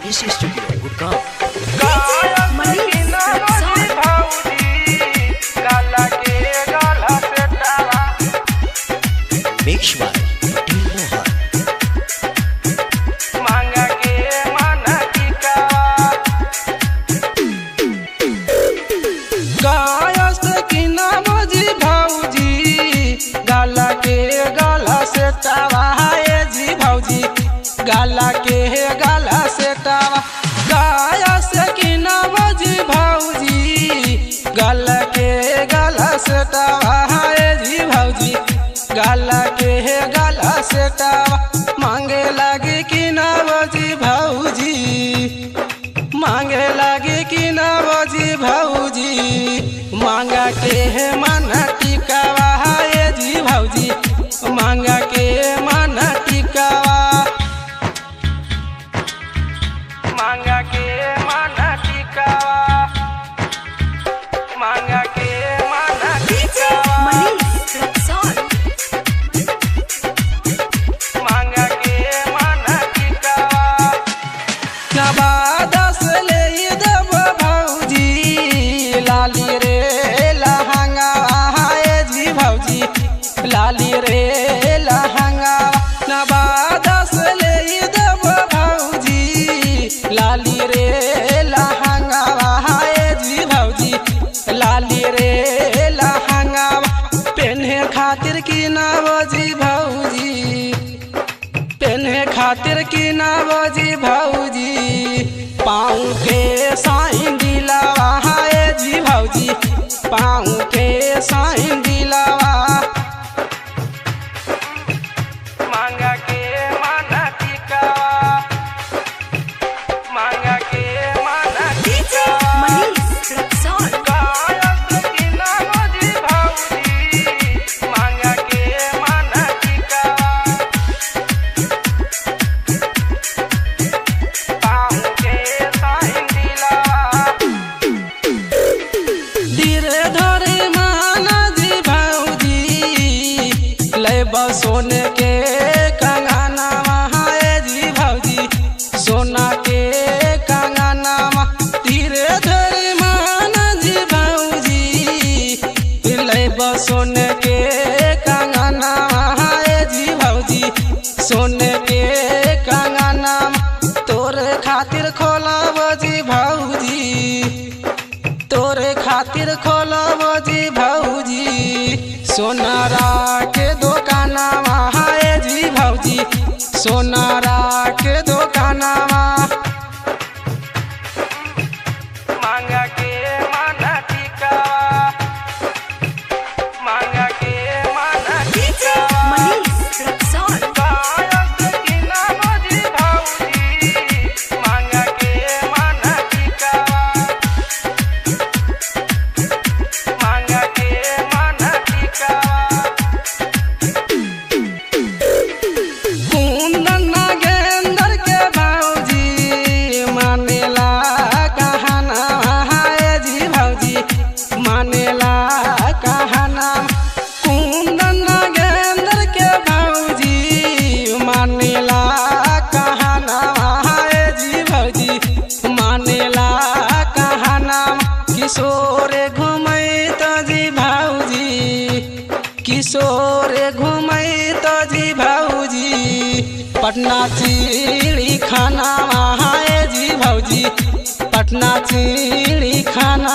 इसी studio Gurgaon. Mix by Patel Mohan. गाला के गाला से टावा गाया से कि नवजी भौजी गाला के गाला से टावा है जी भौजी गाला के गाला से टावा मांगे लगे कि नवजी भौजी मांगे लगे कि नवजी भौजी मांगा के मन टिकावा है जी भौजी मांगा के मन टिकावा मांगा के मन टिकावा मांगा के मन टिकावा मांगा के मन टिकावा नवादस ले देव भौजी लाली रे लहंगा है जी भौजी लाली रे लहंगा नवादस ले देव भौजी लाली रे लहंगा है जी भौजी लाली रे लहंगा पहने खातिर की नवजी भौजी पहने खातिर की नवजी भौजी पाँव के साइन दिलावा है जी भौजी पाँव के साइन दिलावा मांगा के मन टिकावा मांगा के मन टिकावा गायक की नवजी भौजी मांगा के मन टिकावा पाँव के साइन दिलावा धीरे धरे माना जी भौजी ले सोने के कंगना है जी भौजी सोना के कंगना धीरे धरे माना जी भौजी ले सोने के कंगना है जी भौजी सोने के कंगना तोरे खातिर खोलब जी भौजी तोरे खातिर खोलब जी भौजी सोनारा के दुकाना है जी भौजी सोनारा के दुकाना मांगा के मन टिकावा मांगा के मन टिकावा गायक की नवजी भौजी मांगा के मन टिकावा मांगा के मन टिकावा कुंदन नागेंद्र के भौजी मानेला कहना है जी भौजी मानेला कहना कुंदन नागेंद्र के भौजी मानेला कहना है जी भौजी मानेला कहना किशोर घूमै तो जी भौजी किशोर घूमै तो जी भौजी पटना चिड़ी खाना है जी भौजी पटना चिड़ी खाना